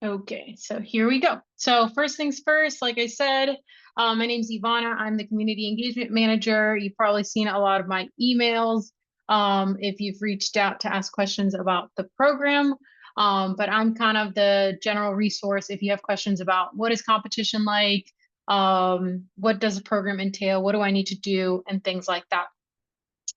Okay, so here we go. So first things first, like I said, my name's Ivana. I'm the community engagement manager. You've probably seen a lot of my emails if you've reached out to ask questions about the program. But I'm kind of the general resource if you have questions about what is competition like, what does the program entail, what do I need to do, and things like that.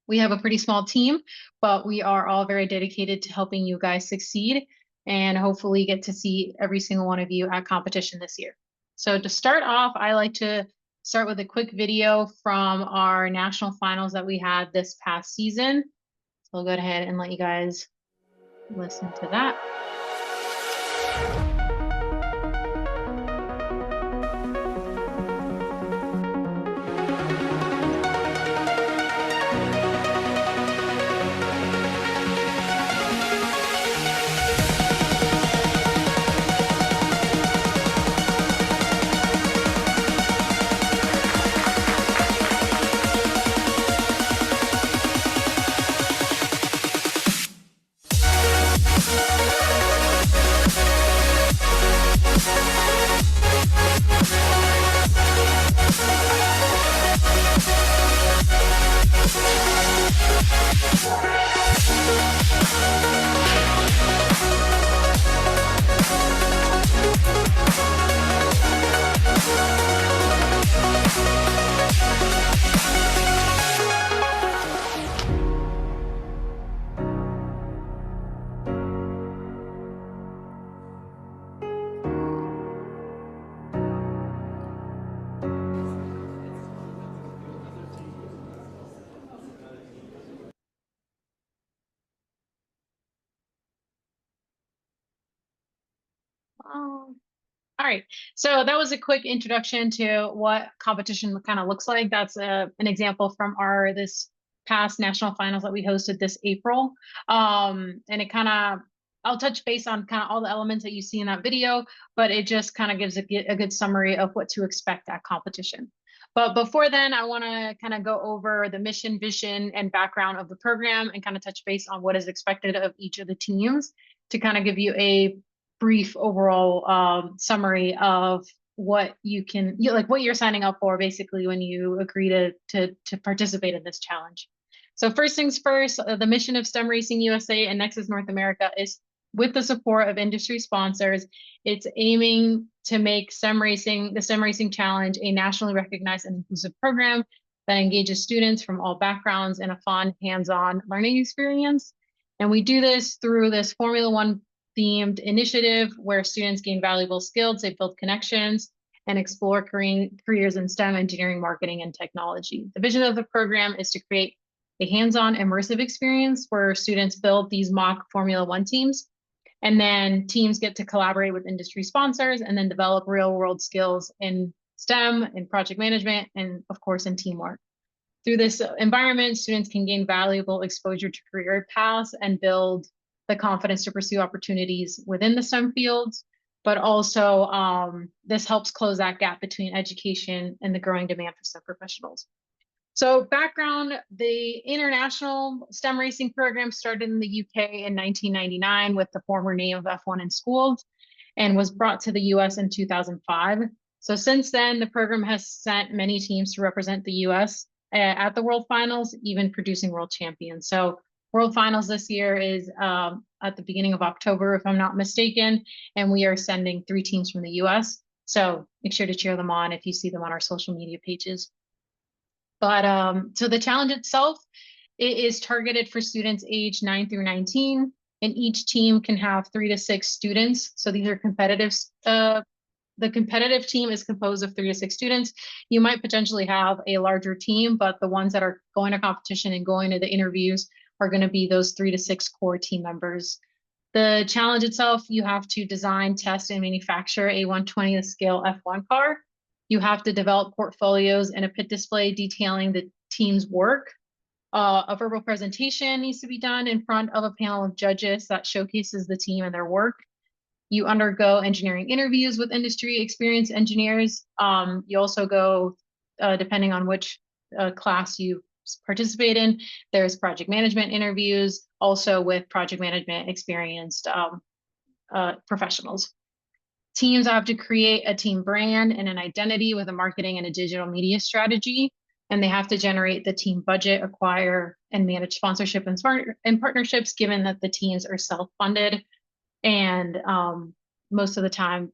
We have a pretty small team, but we are all very dedicated to helping you guys succeed and hopefully get to see every single one of you at competition this year. So to start off, I like to start with a quick video from our national finals that we had this past season. So I'll go ahead and let you guys listen to that. All right, so that was a quick introduction to what competition kind of looks like. That's an example from our this past national finals that we hosted this April. And it kind of, I'll touch base on kind of all the elements that you see in that video, but it just kind of gives a good summary of what to expect at competition. But before then, I want to kind of go over the mission, vision, and background of the program and kind of touch base on what is expected of each of the teams to kind of give you a brief overall summary of what like what you're signing up for basically when you agree to participate in this challenge. So first things first, the mission of STEM Racing USA and Nexus North America is with the support of industry sponsors. It's aiming to make the STEM Racing Challenge a nationally recognized and inclusive program that engages students from all backgrounds in a fun, hands-on learning experience. And we do this through this Formula One themed initiative where students gain valuable skills, they build connections, and explore careers in STEM, engineering, marketing, and technology. The vision of the program is to create a hands-on immersive experience where students build these mock Formula One teams, and then teams get to collaborate with industry sponsors and then develop real-world skills in STEM, in project management, and of course in teamwork. Through this environment, students can gain valuable exposure to career paths and build the confidence to pursue opportunities within the STEM fields, but also this helps close that gap between education and the growing demand for STEM professionals. So background, the International STEM Racing Program started in the UK in 1999 with the former name of F1 in Schools and was brought to the US in 2005. So since then, the program has sent many teams to represent the US at the World Finals, even producing world champions. So World Finals this year is at the beginning of October, if I'm not mistaken, and we are sending 3 teams from the US. So make sure to cheer them on if you see them on our social media pages. But so the challenge itself, it is targeted for students age 9 through 19, and each team can have 3 to 6 students. So these are competitive. The competitive team is composed of 3 to 6 students. You might potentially have a larger team, but the ones that are going to competition and going to the interviews are going to be those 3 to 6 core team members. The challenge itself, you have to design, test, and manufacture a 1/20th scale F1 car. You have to develop portfolios and a pit display detailing the team's work. A verbal presentation needs to be done in front of a panel of judges that showcases the team and their work. You undergo engineering interviews with industry experienced engineers. You also go, depending on which class you participate in, there's project management interviews, also with project management experienced professionals. Teams have to create a team brand and an identity with a marketing and a digital media strategy. And they have to generate the team budget, acquire and manage sponsorship and partnerships, given that the teams are self-funded. And most of the time,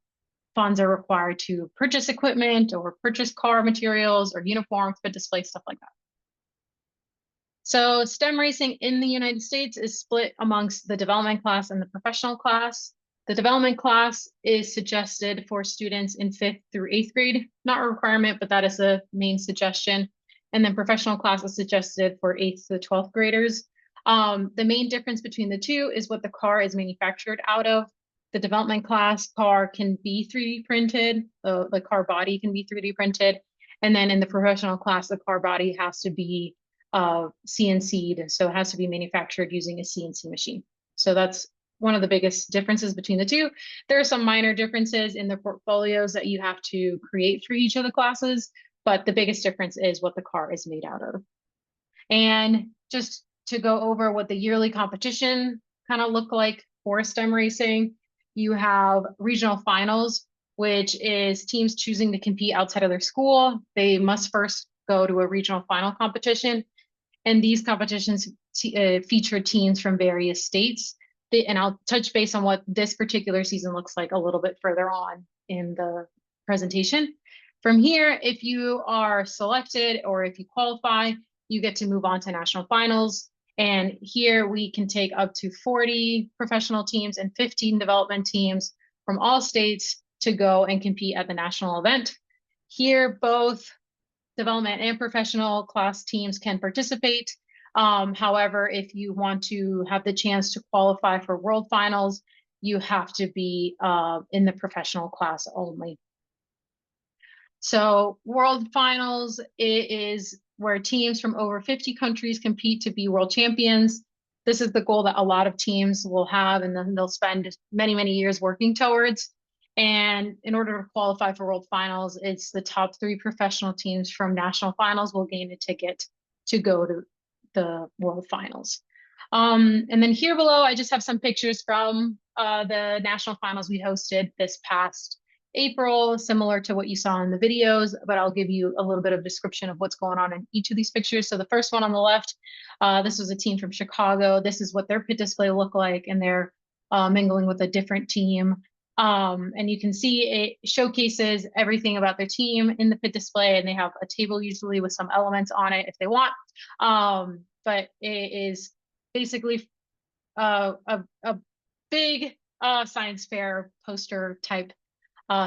funds are required to purchase equipment or purchase car materials or uniforms, but display stuff like that. So STEM racing in the United States is split amongst the development class and the professional class. The development class is suggested for students in 5th through 8th grade, not a requirement, but that is the main suggestion. And then professional class is suggested for 8th to 12th graders. The main difference between the two is what the car is manufactured out of. The development class car can be 3D printed, the car body can be 3D printed. And then in the professional class, the car body has to be CNC'd, so it has to be manufactured using a CNC machine. So that's one of the biggest differences between the two. There are some minor differences in the portfolios that you have to create for each of the classes, but the biggest difference is what the car is made out of. And just to go over what the yearly competition kind of look like for STEM racing, you have regional finals, which is teams choosing to compete outside of their school. They must first go to a regional final competition. And these competitions feature teams from various states. And I'll touch base on what this particular season looks like a little bit further on in the presentation. From here, if you are selected or if you qualify, you get to move on to national finals. And here we can take up to 40 professional teams and 15 development teams from all states to go and compete at the national event. Here, both development and professional class teams can participate. However, if you want to have the chance to qualify for world finals, you have to be in the professional class only. So world finals is where teams from over 50 countries compete to be world champions. This is the goal that a lot of teams will have, and then they'll spend many, many years working towards. And in order to qualify for world finals, it's the top 3 professional teams from national finals will gain a ticket to go to the world finals. And then here below, I just have some pictures from the national finals we hosted this past April, similar to what you saw in the videos, but I'll give you a little bit of description of what's going on in each of these pictures. So the first one on the left, this was a team from Chicago. This is what their pit display looked like, and they're mingling with a different team. And you can see it showcases everything about their team in the pit display, and they have a table usually with some elements on it if they want. But it is basically a big science fair poster type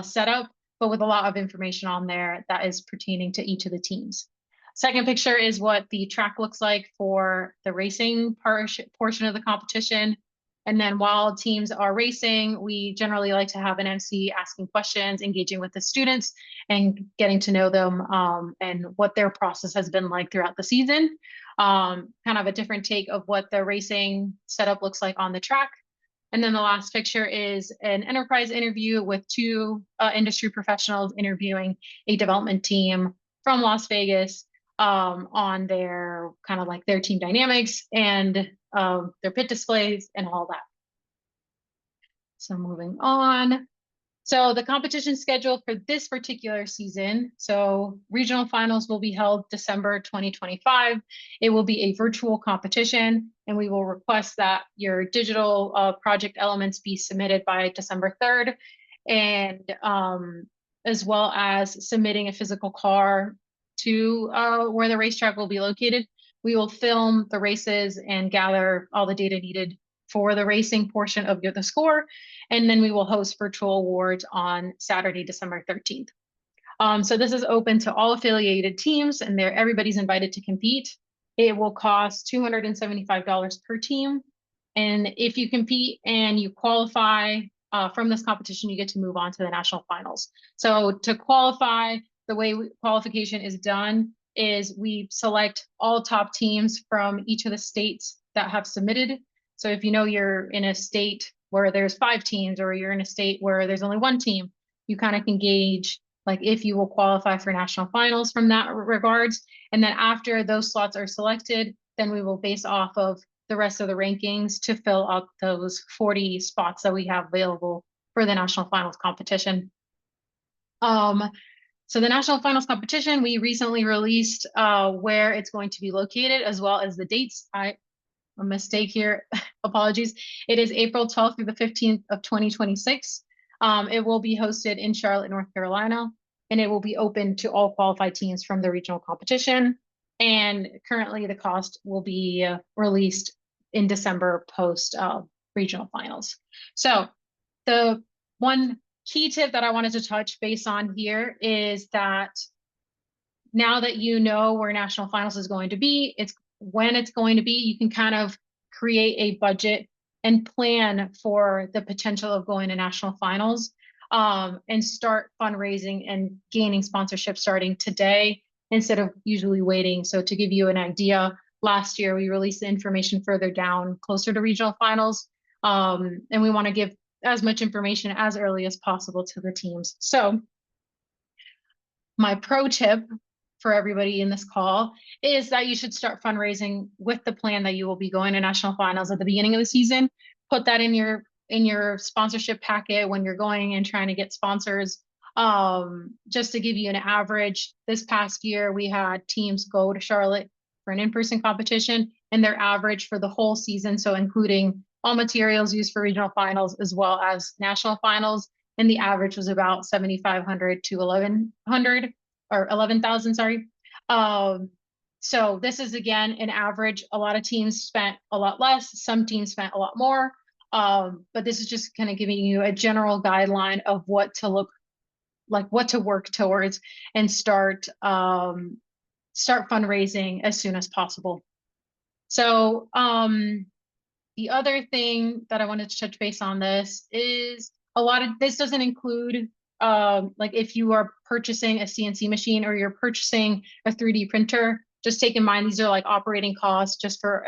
setup, but with a lot of information on there that is pertaining to each of the teams. Second picture is what the track looks like for the racing portion of the competition. And then while teams are racing, we generally like to have an MC asking questions, engaging with the students and getting to know them and what their process has been like throughout the season. Kind of a different take of what the racing setup looks like on the track. And then the last picture is an enterprise interview with 2 industry professionals interviewing a development team from Las Vegas on their kind of like their team dynamics and their pit displays and all that. So moving on. So the competition schedule for this particular season, so regional finals will be held December 2025. It will be a virtual competition, and we will request that your digital project elements be submitted by December 3rd, and as well as submitting a physical car to where the racetrack will be located. We will film the races and gather all the data needed for the racing portion of the score. And then we will host virtual awards on Saturday, December 13th. So this is open to all affiliated teams, and everybody's invited to compete. It will cost $275 per team. And if you compete and you qualify from this competition, you get to move on to the national finals. So to qualify, the way qualification is done is we select all top teams from each of the states that have submitted. So if you know you're in a state where there's 5 teams, or you're in a state where there's only 1 team, you kind of can gauge like if you will qualify for national finals from that regards. And then after those slots are selected, then we will base off of the rest of the rankings to fill up those 40 spots that we have available for the national finals competition. So the national finals competition, we recently released where it's going to be located, as well as the dates. A mistake here, apologies. It is April 12th through the 15th of 2026. It will be hosted in Charlotte, North Carolina, and it will be open to all qualified teams from the regional competition. And currently the cost will be released in December post regional finals. So the one key tip that I wanted to touch base on here is that now that you know where national finals is going to be, it's when it's going to be, you can kind of create a budget and plan for the potential of going to national finals, and start fundraising and gaining sponsorship starting today instead of usually waiting. So to give you an idea, last year we released the information further down closer to regional finals, and we want to give as much information as early as possible to the teams. So my pro tip for everybody in this call is that you should start fundraising with the plan that you will be going to national finals at the beginning of the season. Put that in your sponsorship packet when you're going and trying to get sponsors. Just to give you an average, this past year we had teams go to Charlotte for an in-person competition, and their average for the whole season, so including all materials used for regional finals as well as national finals, and the average was about 7,500 to 1,100 or 11,000, sorry. So this is again an average. A lot of teams spent a lot less, some teams spent a lot more, but this is just kind of giving you a general guideline of what to look like, what to work towards, and start fundraising as soon as possible. So the other thing that I wanted to touch base on this is a lot of this doesn't include like if you are purchasing a CNC machine or you're purchasing a 3D printer. Just take in mind these are like operating costs just for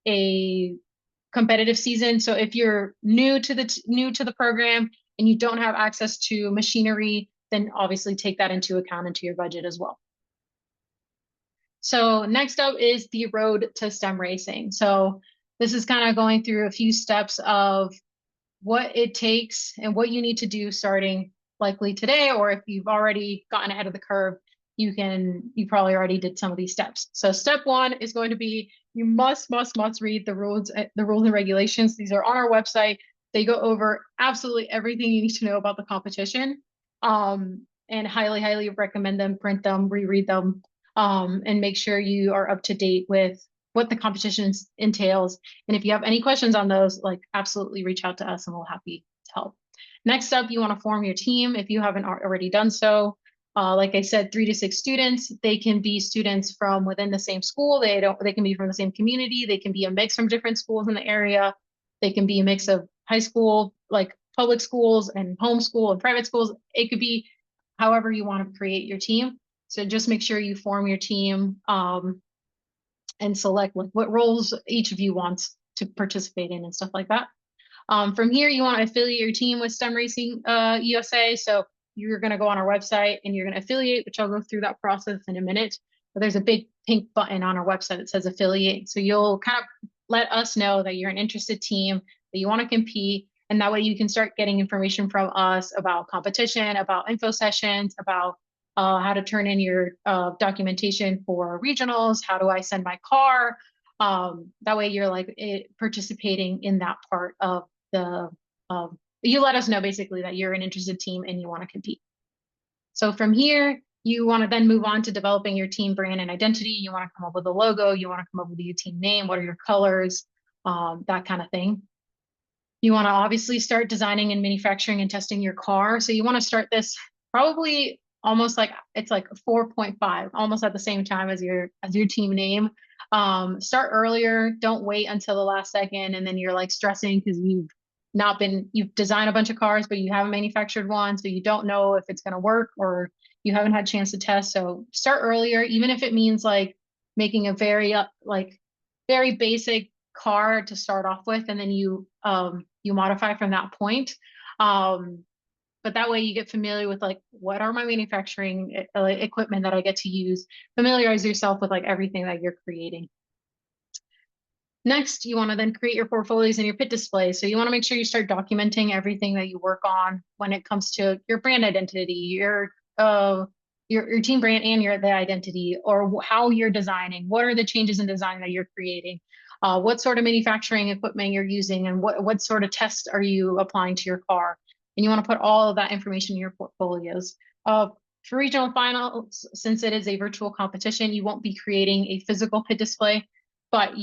a competitive season. So if you're new to the program and you don't have access to machinery, then obviously take that into account into your budget as well. So next up is the road to STEM racing. So this is kind of going through a few steps of what it takes and what you need to do starting likely today, or if you've already gotten ahead of the curve, you probably already did some of these steps. So step one is going to be, you must read the rules and regulations. These are on our website. They go over absolutely everything you need to know about the competition, and highly recommend them, print them, reread them, and make sure you are up to date with what the competition entails. And if you have any questions on those, like absolutely reach out to us and we'll be happy to help. Next up, you want to form your team if you haven't already done so. Like I said, 3 to 6 students. They can be students from within the same school. They can be from the same community. They can be a mix from different schools in the area. They can be a mix of high school, like public schools and homeschool and private schools. It could be however you want to create your team. So just make sure you form your team, and select what roles each of you wants to participate in and stuff like that. From here, you want to affiliate your team with STEM Racing USA. So you're going to go on our website and you're going to affiliate, which I'll go through that process in a minute. But there's a big pink button on our website that says affiliate. So you'll kind of let us know that you're an interested team, that you want to compete. And that way you can start getting information from us about competition, about info sessions, about how to turn in your documentation for regionals. How do I send my car? That way you're like participating in that part of the, you let us know basically that you're an interested team and you want to compete. So from here, you want to then move on to developing your team brand and identity. You want to come up with a logo. You want to come up with your team name. What are your colors? That kind of thing. You want to obviously start designing and manufacturing and testing your car. So you want to start this probably almost like it's like 4.5, almost at the same time as your team name. Start earlier. Don't wait until the last second and then you're like stressing because you've designed a bunch of cars, but you haven't manufactured one, so you don't know if it's going to work or you haven't had a chance to test. So start earlier, even if it means like making a very basic car to start off with, and then you modify from that point. But that way you get familiar with like, what are my manufacturing equipment that I get to use? Familiarize yourself with like everything that you're creating. Next, you want to then create your portfolios and your pit display. So you want to make sure you start documenting everything that you work on when it comes to your brand identity, your team brand and the identity, or how you're designing. What are the changes in design that you're creating? What sort of manufacturing equipment you're using, and what sort of tests are you applying to your car? And you want to put all of that information in your portfolios. For regional finals, since it is a virtual competition, you won't be creating a physical pit display, but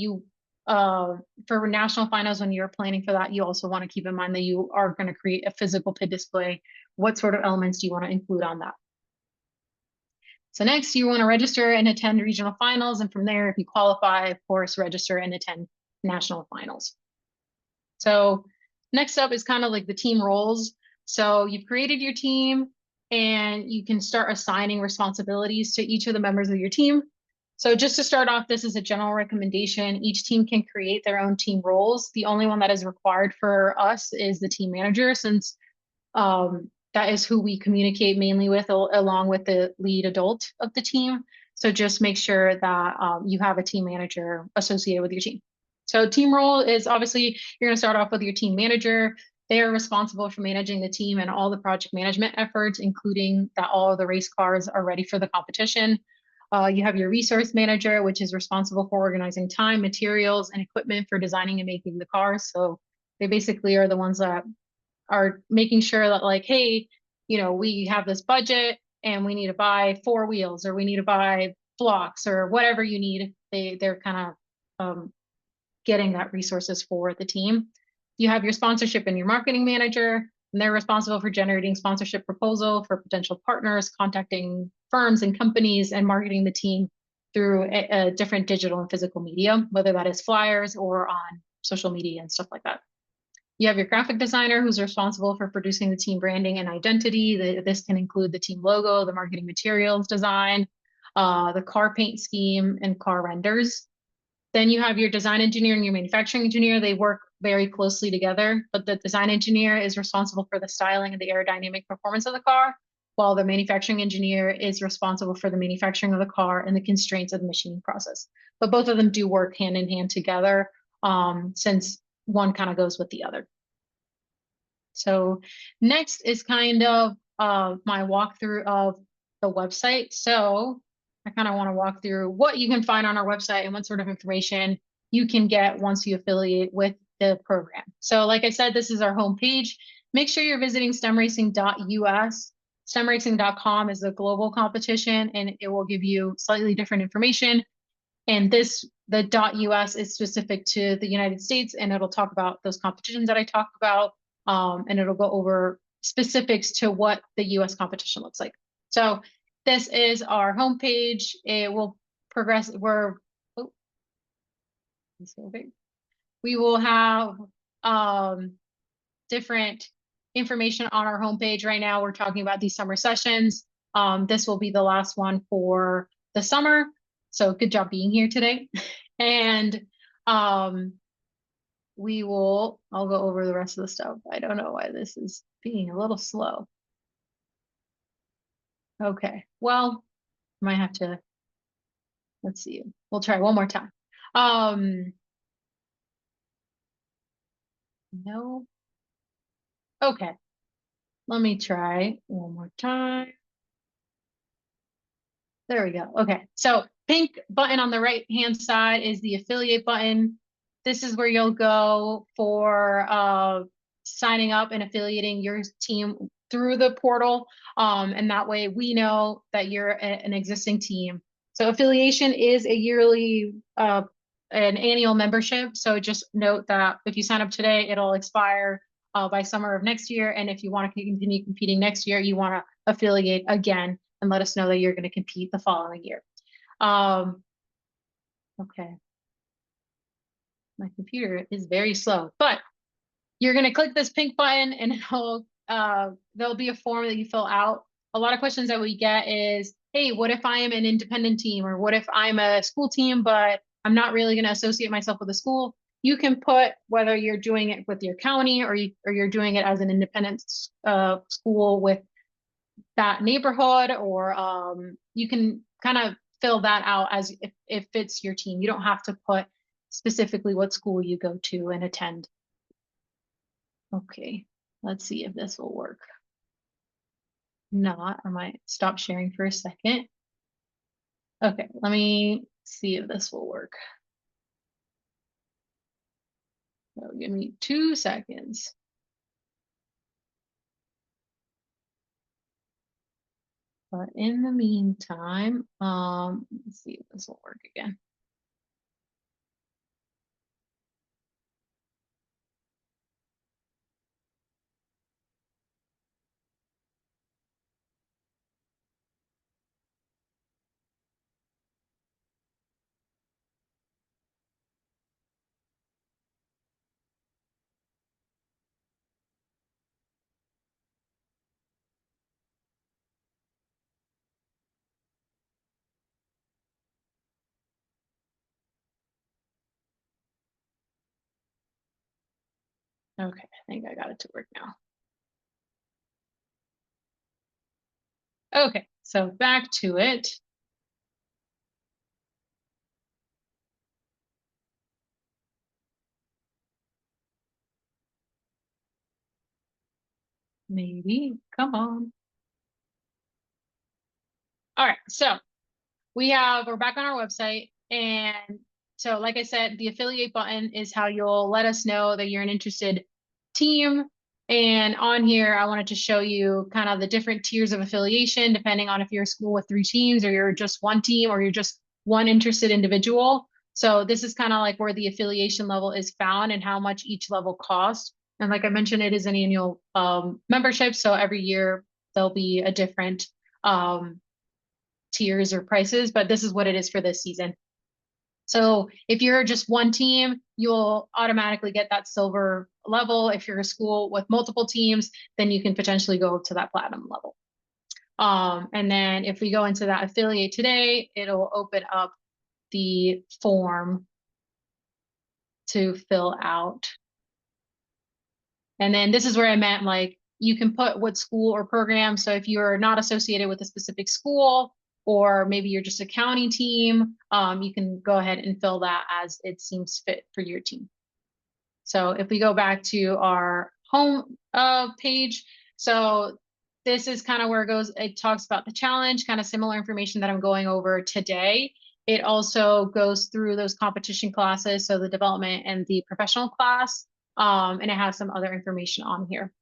for national finals, when you're planning for that, you also want to keep in mind that you are going to create a physical pit display. What sort of elements do you want to include on that? So next, you want to register and attend regional finals. And from there, if you qualify, of course, register and attend national finals. So next up is kind of like the team roles. So you've created your team and you can start assigning responsibilities to each of the members of your team. So just to start off, this is a general recommendation. Each team can create their own team roles. The only one that is required for us is the team manager, since that is who we communicate mainly with, along with the lead adult of the team. So just make sure that you have a team manager associated with your team. So team role is obviously, you're going to start off with your team manager. They are responsible for managing the team and all the project management efforts, including that all of the race cars are ready for the competition. You have your resource manager, which is responsible for organizing time, materials, and equipment for designing and making the cars. So they basically are the ones that are making sure that, like, hey, we have this budget and we need to buy 4 wheels, or we need to buy blocks, or whatever you need. They're kind of getting that resources for the team. You have your sponsorship and your marketing manager, and they're responsible for generating sponsorship proposal for potential partners, contacting firms and companies, and marketing the team through a different digital and physical media, whether that is flyers or on social media and stuff like that. You have your graphic designer, who's responsible for producing the team branding and identity. This can include the team logo, the marketing materials design, the car paint scheme, and car renders. Then you have your design engineer and your manufacturing engineer. They work very closely together, but the design engineer is responsible for the styling and the aerodynamic performance of the car, while the manufacturing engineer is responsible for the manufacturing of the car and the constraints of the machining process. But both of them do work hand in hand together, since one kind of goes with the other. So next is kind of my walkthrough of the website. So I kind of want to walk through what you can find on our website and what sort of information you can get once you affiliate with the program. So like I said, this is our homepage. Make sure you're visiting stemracing.us. Stemracing.com is a global competition, and it will give you slightly different information. And the .us is specific to the United States, and it'll talk about those competitions that I talked about, and it'll go over specifics to what the US competition looks like. So this is our homepage. It will progress. We will have different information on our homepage. Right now, we're talking about these summer sessions. This will be the last one for the summer. So good job being here today. And I'll go over the rest of the stuff. I don't know why this is being a little slow. Okay, well, might have to, let's see. We'll try one more time. No. Okay, let me try one more time. There we go. Okay, so pink button on the right hand side is the affiliate button. This is where you'll go for signing up and affiliating your team through the portal. And that way we know that you're an existing team. So affiliation is a yearly, an annual membership. So just note that if you sign up today, it'll expire by summer of next year. And if you want to continue competing next year, you want to affiliate again and let us know that you're going to compete the following year. Okay. My computer is very slow, but you're going to click this pink button and there'll be a form that you fill out. A lot of questions that we get is, hey, what if I am an independent team, or what if I'm a school team, but I'm not really going to associate myself with a school? You can put whether you're doing it with your county or you're doing it as an independent school with that neighborhood, or you can kind of fill that out as if it's your team. You don't have to put specifically what school you go to and attend. Okay, let's see if this will work. Not, I might stop sharing for a second. Okay, let me see if this will work. So give me 2 seconds. But in the meantime, let's see if this will work again. Okay, I think I got it to work now. Okay, so back to it. Maybe, come on. All right, so we're back on our website. And so like I said, the affiliate button is how you'll let us know that you're an interested team. And on here, I wanted to show you kind of the different tiers of affiliation, depending on if you're a school with 3 teams or you're just 1 team or you're just 1 interested individual. So this is kind of like where the affiliation level is found and how much each level costs. And like I mentioned, it is an annual membership. So every year there'll be a different tiers or prices, but this is what it is for this season. So if you're just 1 team, you'll automatically get that silver level. If you're a school with multiple teams, then you can potentially go to that platinum level. And then if we go into that affiliate today, it'll open up the form to fill out. And then this is where I meant, like, you can put what school or program. So if you're not associated with a specific school, or maybe you're just a county team, you can go ahead and fill that as it seems fit for your team. So if we go back to our home page, so this is kind of where it talks about the challenge, kind of similar information that I'm going over today. It also goes through those competition classes, so the development and the professional class, and it has some other information on here.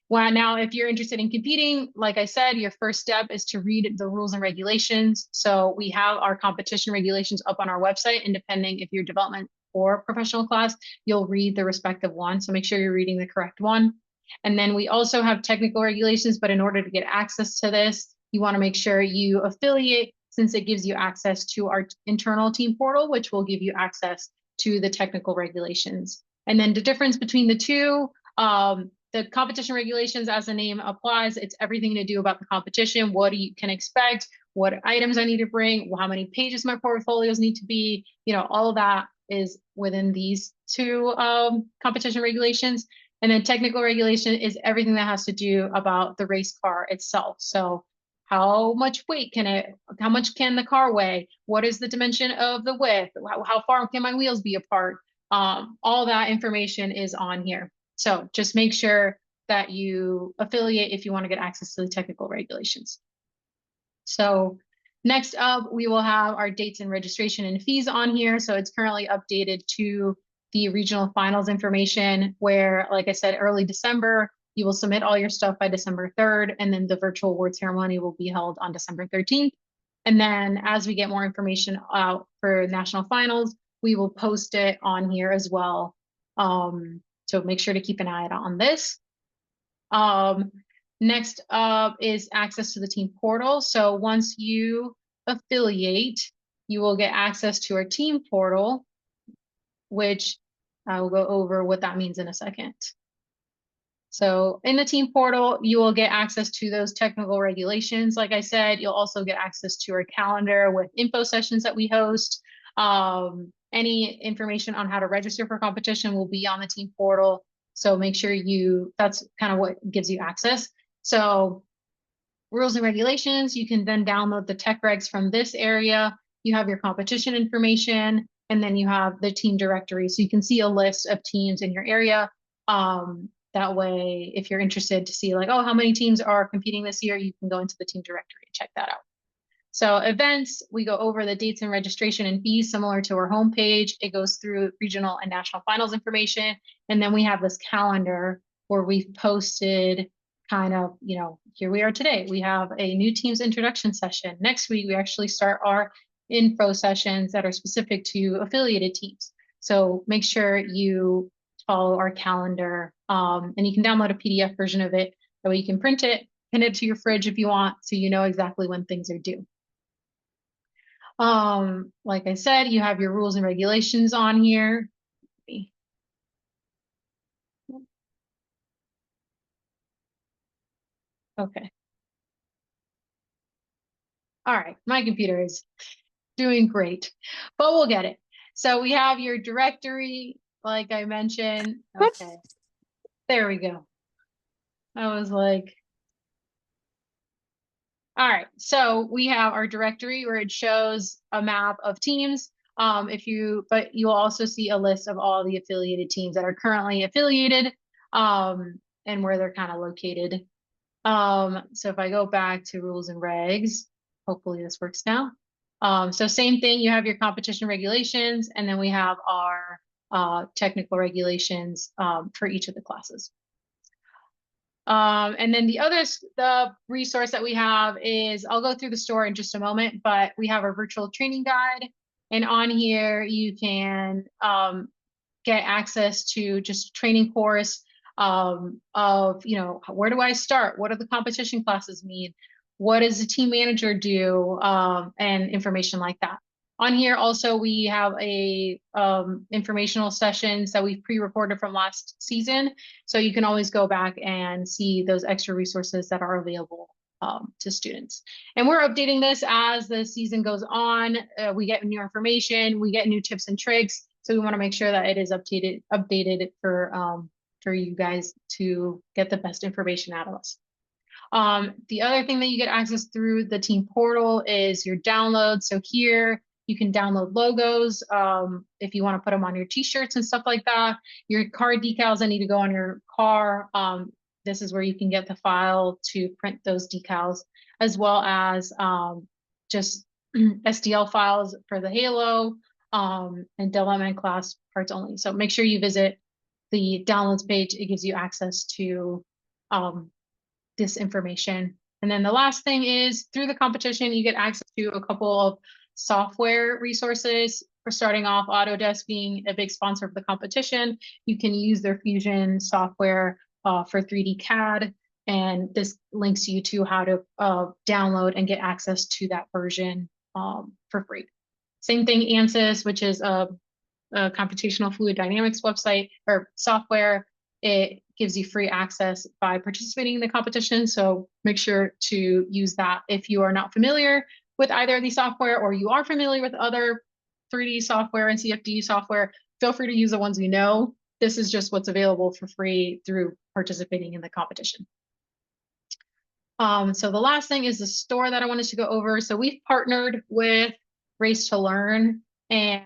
Well, now, if you're interested in competing, like I said, your first step is to read the rules and regulations. So we have our competition regulations up on our website, and depending if you're development or professional class, you'll read the respective one. So make sure you're reading the correct one. And then we also have technical regulations, but in order to get access to this, you want to make sure you affiliate, since it gives you access to our internal team portal, which will give you access to the technical regulations. And then the difference between the two, the competition regulations, as the name applies, it's everything to do about the competition, what you can expect, what items I need to bring, how many pages my portfolios need to be, all of that is within these 2 competition regulations. And then technical regulation is everything that has to do about the race car itself. So how much weight how much can the car weigh? What is the dimension of the width? How far can my wheels be apart? All that information is on here. So just make sure that you affiliate if you want to get access to the technical regulations. So next up, we will have our dates and registration and fees on here. So it's currently updated to the regional finals information, where, like I said, early December, you will submit all your stuff by December 3rd, and then the virtual award ceremony will be held on December 13th. And then as we get more information out for national finals, we will post it on here as well. So make sure to keep an eye out on this. Next up is access to the team portal. So once you affiliate, you will get access to our team portal, which I will go over what that means in a second. So in the team portal, you will get access to those technical regulations. Like I said, you'll also get access to our calendar with info sessions that we host. Any information on how to register for competition will be on the team portal. So make sure that's kind of what gives you access. So rules and regulations, you can then download the tech regs from this area. You have your competition information. and then you have the team directory. So you can see a list of teams in your area. That way, if you're interested to see like, oh, how many teams are competing this year, you can go into the team directory and check that out. So events, we go over the dates and registration and fees similar to our homepage. It goes through regional and national finals information. And then we have this calendar where we've posted kind of, here we are today. We have a new teams introduction session. Next week, we actually start our info sessions that are specific to affiliated teams. So make sure you follow our calendar, and you can download a PDF version of it. That way you can print it, pin it to your fridge if you want, so you know exactly when things are due. Like I said, you have your rules and regulations on here. Okay. All right, my computer is doing great, but we'll get it. So we have your directory, like I mentioned. Okay, there we go. I was like, all right, so we have our directory where it shows a map of teams. But you'll also see a list of all the affiliated teams that are currently affiliated, and where they're kind of located. So if I go back to rules and regs, hopefully this works now. So same thing, you have your competition regulations, and then we have our technical regulations for each of the classes. And then the resource that we have is, I'll go through the store in just a moment, but we have our virtual training guide. And on here, you can get access to just training course of, where do I start? What do the competition classes mean? What does the team manager do? And information like that. On here also, we have a informational sessions that we've pre-recorded from last season. So you can always go back and see those extra resources that are available to students. And we're updating this as the season goes on. We get new information, we get new tips and tricks. So we want to make sure that it is updated for you guys to get the best information out of us. The other thing that you get access through the team portal is your downloads. So here you can download logos if you want to put them on your t-shirts and stuff like that. Your car decals that need to go on your car. This is where you can get the file to print those decals, as well as just STL files for the Halo and development class parts only. So make sure you visit the downloads page. It gives you access to this information. And then the last thing is, through the competition, you get access to a couple of software resources. For starting off, Autodesk being a big sponsor of the competition, you can use their Fusion software for 3D CAD, and this links you to how to download and get access to that version for free. Same thing, ANSYS, which is a computational fluid dynamics website or software. It gives you free access by participating in the competition. So make sure to use that if you are not familiar with either of these software, or you are familiar with other 3D software and CFD software. Feel free to use the ones you know. This is just what's available for free through participating in the competition. So the last thing is the store that I wanted to go over. So we've partnered with Race to Learn, and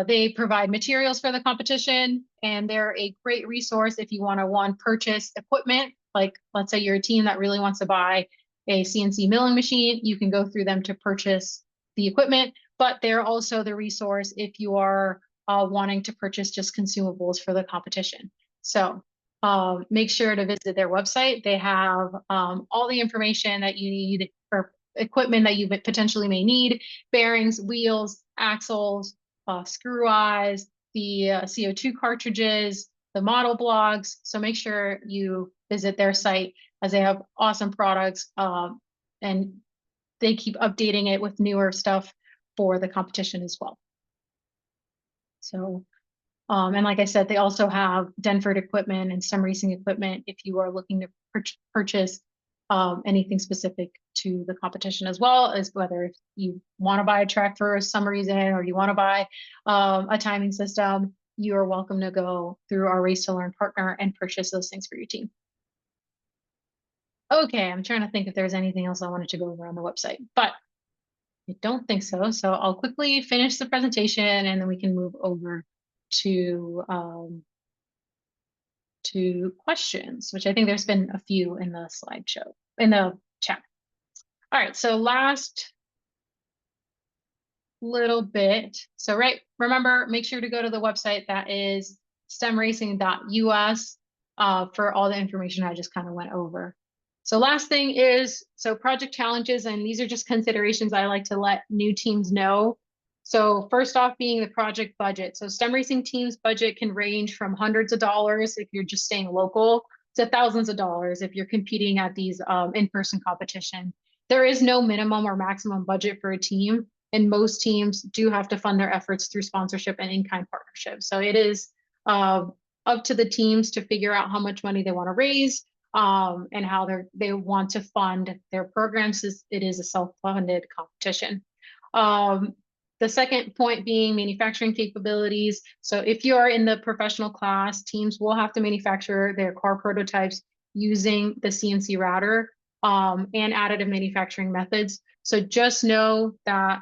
they provide materials for the competition, and they're a great resource if you want to purchase equipment. Like, let's say you're a team that really wants to buy a CNC milling machine, you can go through them to purchase the equipment, but they're also the resource if you are wanting to purchase just consumables for the competition. So make sure to visit their website. They have all the information that you need for equipment that you potentially may need: bearings, wheels, axles, screw eyes, the CO2 cartridges, the model blogs. So make sure you visit their site, as they have awesome products, and they keep updating it with newer stuff for the competition as well. So, and like I said, they also have Denford equipment and some racing equipment if you are looking to purchase anything specific to the competition, as well as whether if you want to buy a track for some reason, or you want to buy a timing system, you are welcome to go through our Race to Learn partner and purchase those things for your team. Okay, I'm trying to think if there's anything else I wanted to go over on the website, but I don't think so. So I'll quickly finish the presentation and then we can move over to questions, which I think there's been a few in the slideshow, in the chat. All right, so last little bit. So remember, make sure to go to the website that is stemracing.us for all the information I just kind of went over. So last thing is, so project challenges, and these are just considerations I like to let new teams know. So first off being the project budget. So STEM Racing teams budget can range from hundreds of dollars if you're just staying local to thousands of dollars if you're competing at these in-person competition. There is no minimum or maximum budget for a team, and most teams do have to fund their efforts through sponsorship and in-kind partnerships. So it is up to the teams to figure out how much money they want to raise and how they want to fund their programs. It is a self-funded competition. The second point being manufacturing capabilities. So if you are in the professional class, teams will have to manufacture their car prototypes using the CNC router and additive manufacturing methods. So just know that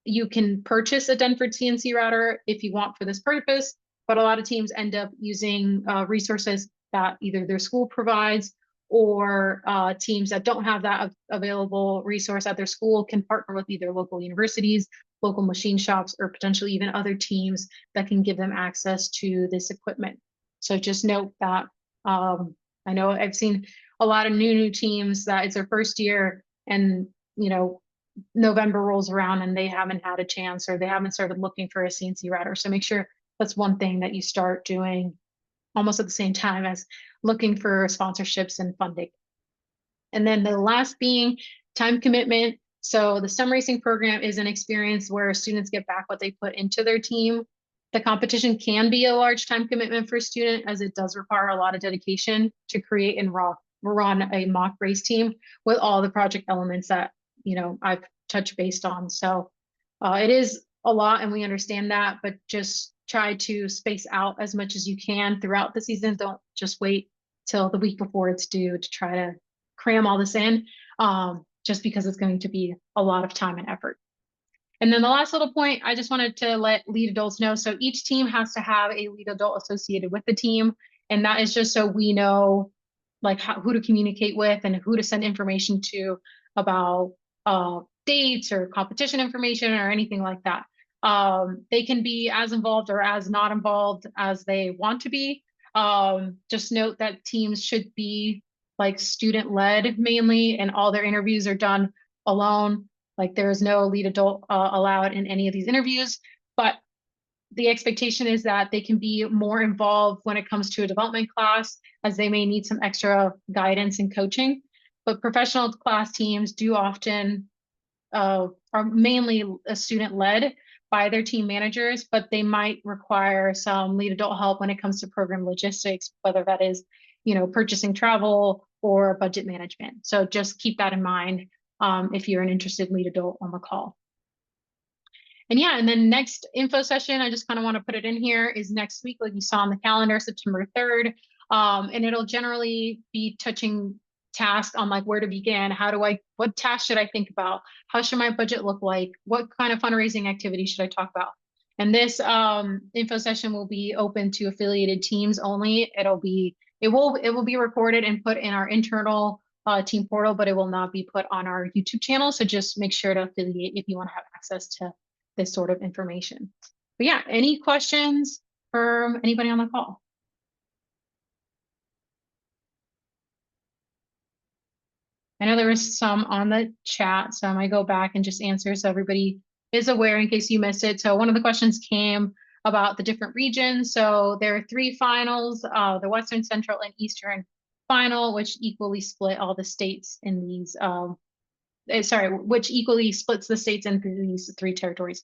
you can purchase a Denford CNC router if you want for this purpose, but a lot of teams end up using resources that either their school provides or teams that don't have that available resource at their school can partner with either local universities, local machine shops, or potentially even other teams that can give them access to this equipment. So just note that I know I've seen a lot of new teams that it's their first year and, you know, November rolls around and they haven't had a chance or they haven't started looking for a CNC router. So make sure that's one thing that you start doing almost at the same time as looking for sponsorships and funding. And then the last being time commitment. So the STEM Racing program is an experience where students get back what they put into their team. The competition can be a large time commitment for a student as it does require a lot of dedication to create and run a mock race team with all the project elements that, you know, I've touched based on. So it is a lot and we understand that, but just try to space out as much as you can throughout the season. Don't just wait till the week before it's due to try to cram all this in, just because it's going to be a lot of time and effort. And then the last little point, I just wanted to let lead adults know. So each team has to have a lead adult associated with the team. And that is just so we know like who to communicate with and who to send information to about dates or competition information or anything like that. They can be as involved or as not involved as they want to be. Just note that teams should be like student led mainly, and all their interviews are done alone. Like there is no lead adult allowed in any of these interviews, but the expectation is that they can be more involved when it comes to a development class as they may need some extra guidance and coaching. But professional class teams do often are mainly student led by their team managers, but they might require some lead adult help when it comes to program logistics, whether that is, you know, purchasing travel or budget management. So just keep that in mind if you're an interested lead adult on the call. And yeah, and then next info session, I just kind of want to put it in here, is next week, like you saw on the calendar, September 3rd. And it'll generally be touching tasks on like where to begin, what tasks should I think about? How should my budget look like? What kind of fundraising activity should I talk about? And this info session will be open to affiliated teams only. It will be recorded and put in our internal team portal, but it will not be put on our YouTube channel. So just make sure to affiliate if you want to have access to this sort of information. But yeah, any questions from anybody on the call? I know there was some on the chat, so I might go back and just answer so everybody is aware in case you missed it. So one of the questions came about the different regions. So there are 3 finals, the Western, Central, and Eastern final, which equally split all the states in these, which equally splits the states into these 3 territories.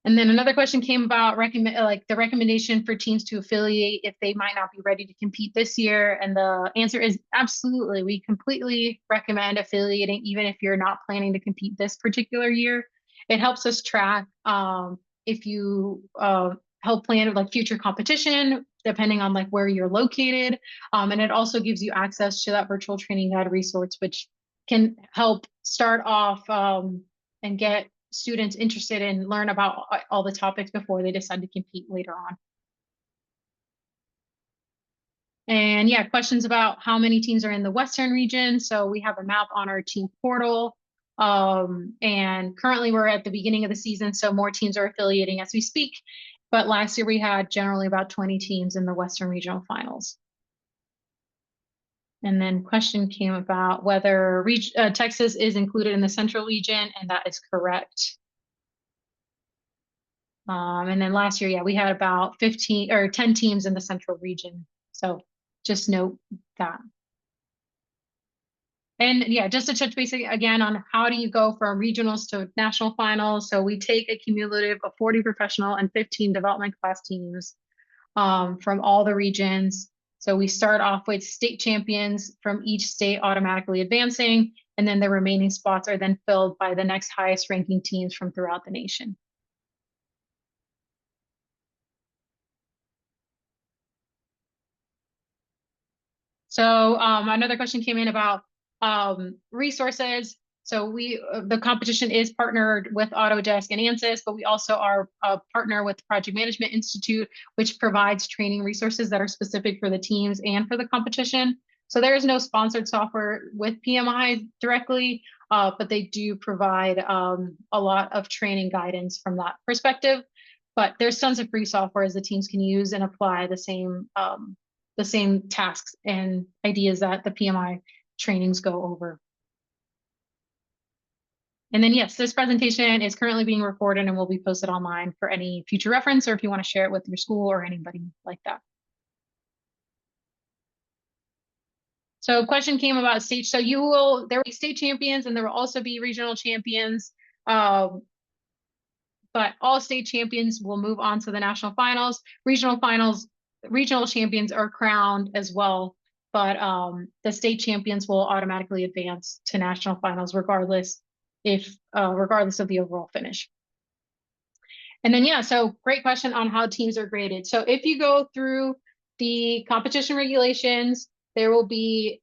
And then another question came about the recommendation for teams to affiliate if they might not be ready to compete this year. And the answer is absolutely. We completely recommend affiliating, even if you're not planning to compete this particular year. It helps us track if you help plan like future competition, depending on like where you're located. And it also gives you access to that virtual training guide resource, which can help start off and get students interested and learn about all the topics before they decide to compete later on. And yeah, questions about how many teams are in the Western region. So we have a map on our team portal. And currently we're at the beginning of the season, so more teams are affiliating as we speak. But last year we had generally about 20 teams in the Western Regional Finals. And then question came about whether Texas is included in the Central region, and that is correct. And then last year, yeah, we had about 15 or 10 teams in the Central region. So just note that. And yeah, just to touch base again on how do you go from regionals to national finals. So we take a cumulative of 40 professional and 15 development class teams from all the regions. So we start off with state champions from each state automatically advancing, and then the remaining spots are then filled by the next highest ranking teams from throughout the nation. So another question came in about resources. So the competition is partnered with Autodesk and Ansys, but we also are a partner with Project Management Institute, which provides training resources that are specific for the teams and for the competition. So there is no sponsored software with PMI directly, but they do provide a lot of training guidance from that perspective. But there's tons of free software as the teams can use and apply the same tasks and ideas that the PMI trainings go over. And then yes, this presentation is currently being recorded and will be posted online for any future reference, or if you want to share it with your school or anybody like that. So question came about state. So there will be state champions and there will also be regional champions. But all state champions will move on to the national finals. Regional champions are crowned as well, but the state champions will automatically advance to national finals regardless of the overall finish. And then yeah, so great question on how teams are graded. So if you go through the competition regulations, there will be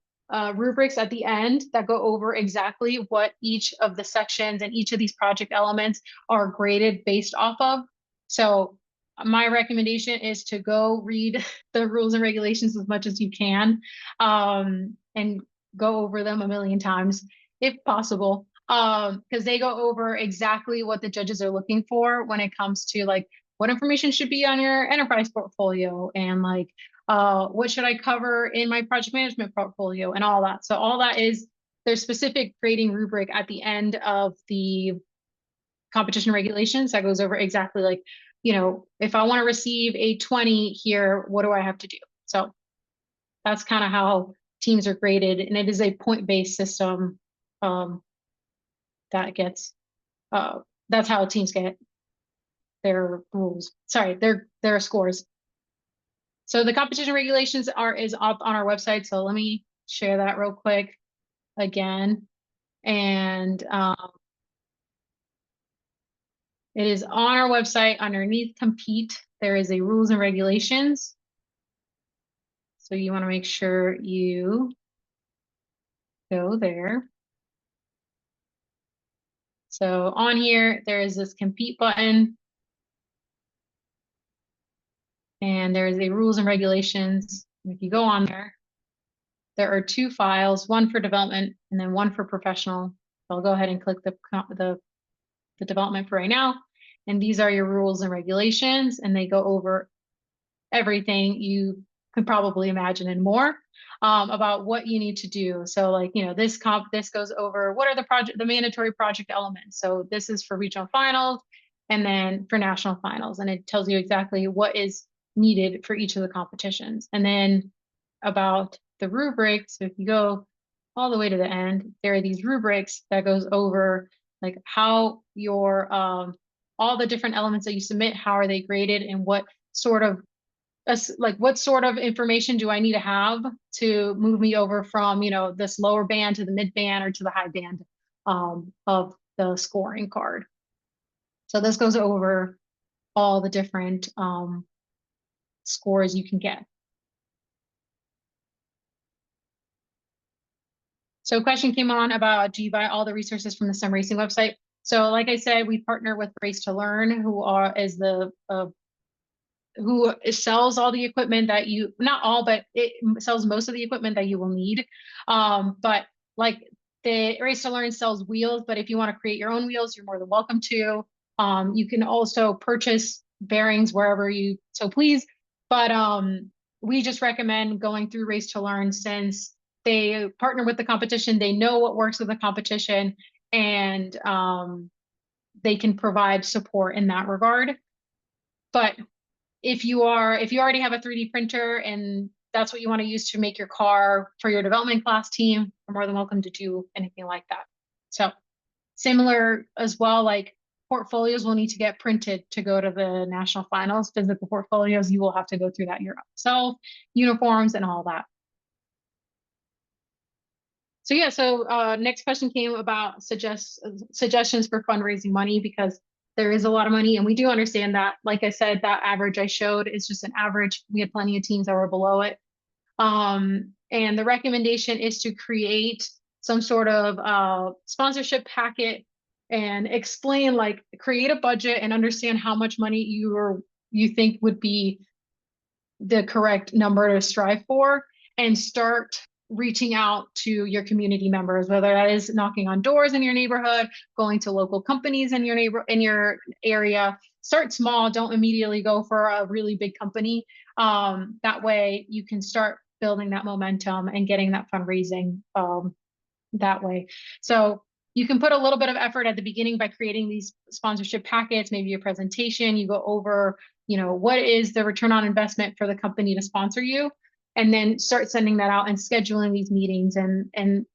rubrics at the end that go over exactly what each of the sections and each of these project elements are graded based off of. So my recommendation is to go read the rules and regulations as much as you can, and go over them a million times if possible, because they go over exactly what the judges are looking for when it comes to like what information should be on your enterprise portfolio and like what should I cover in my project management portfolio and all that. So all that is there's specific grading rubric at the end of the competition regulations that goes over exactly like, if I want to receive a 20 here, what do I have to do? So that's kind of how teams are graded, and it is a point-based system that gets that's how teams get their rules. Sorry, their scores. So the competition regulations is up on our website. So let me share that real quick again. And it is on our website underneath compete. There is a rules and regulations. So you want to make sure you go there. So on here, there is this compete button. And there is a rules and regulations. If you go on there are two files, one for development and then one for professional. So I'll go ahead and click the development for right now. And these are your rules and regulations, and they go over everything you could probably imagine and more about what you need to do. So like, this goes over what are the mandatory project elements. So this is for regional finals and then for national finals. And it tells you exactly what is needed for each of the competitions. And then about the rubrics, so if you go all the way to the end, there are these rubrics that goes over like how your all the different elements that you submit, how are they graded, and what sort of information do I need to have to move me over from this lower band to the mid band or to the high band of the scoring card. So this goes over all the different scores you can get. So a question came on about, do you buy all the resources from the Sim Racing website? So like I said, we partner with Race to Learn, who sells all the equipment that you, not all, but it sells most of the equipment that you will need. But like the Race to Learn sells wheels, but if you want to create your own wheels, you're more than welcome to. You can also purchase bearings wherever you so please. But we just recommend going through Race to Learn since they partner with the competition. They know what works with the competition, and they can provide support in that regard. But if you already have a 3D printer and that's what you want to use to make your car for your development class team, you're more than welcome to do anything like that. So similar as well, like portfolios will need to get printed to go to the national finals. Physical portfolios, you will have to go through that yourself, uniforms and all that. So yeah, so next question came about suggestions for fundraising money, because there is a lot of money and we do understand that. Like I said, that average I showed is just an average. We had plenty of teams that were below it. And the recommendation is to create some sort of sponsorship packet and explain, like, create a budget and understand how much money you think would be the correct number to strive for, and start reaching out to your community members, whether that is knocking on doors in your neighborhood, going to local companies in your area. Start small, don't immediately go for a really big company. That way you can start building that momentum and getting that fundraising that way. So you can put a little bit of effort at the beginning by creating these sponsorship packets, maybe a presentation. You go over, what is the return on investment for the company to sponsor you, and then start sending that out and scheduling these meetings. And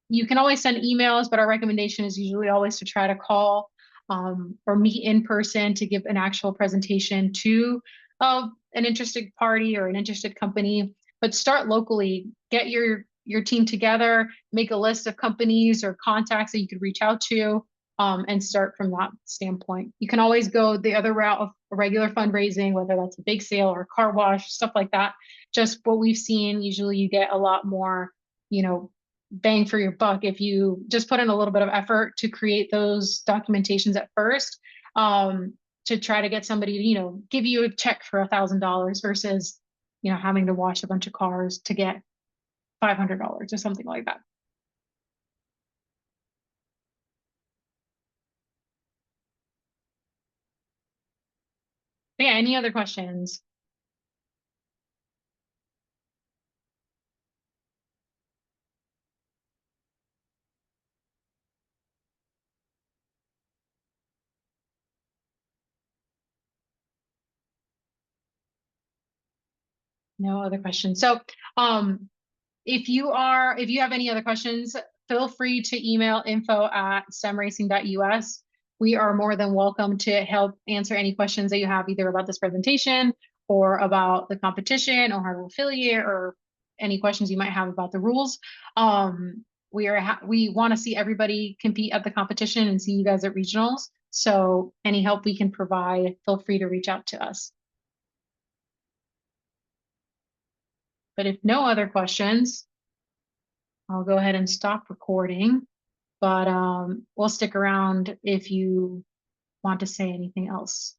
you can always send emails, but our recommendation is usually always to try to call or meet in person to give an actual presentation to an interested party or an interested company. But start locally, get your team together, make a list of companies or contacts that you could reach out to, and start from that standpoint. You can always go the other route of regular fundraising, whether that's a bake sale or a car wash, stuff like that. Just what we've seen, usually you get a lot more, bang for your buck if you just put in a little bit of effort to create those documentations at first, to try to get somebody to, give you a check for $1,000 versus, having to wash a bunch of cars to get $500 or something like that. But yeah, any other questions? No other questions. So if you have any other questions, feel free to email info@simracing.us. We are more than welcome to help answer any questions that you have, either about this presentation or about the competition or how to affiliate, or any questions you might have about the rules. We want to see everybody compete at the competition and see you guys at regionals. So any help we can provide, feel free to reach out to us. But if no other questions, I'll go ahead and stop recording, but we'll stick around if you want to say anything else.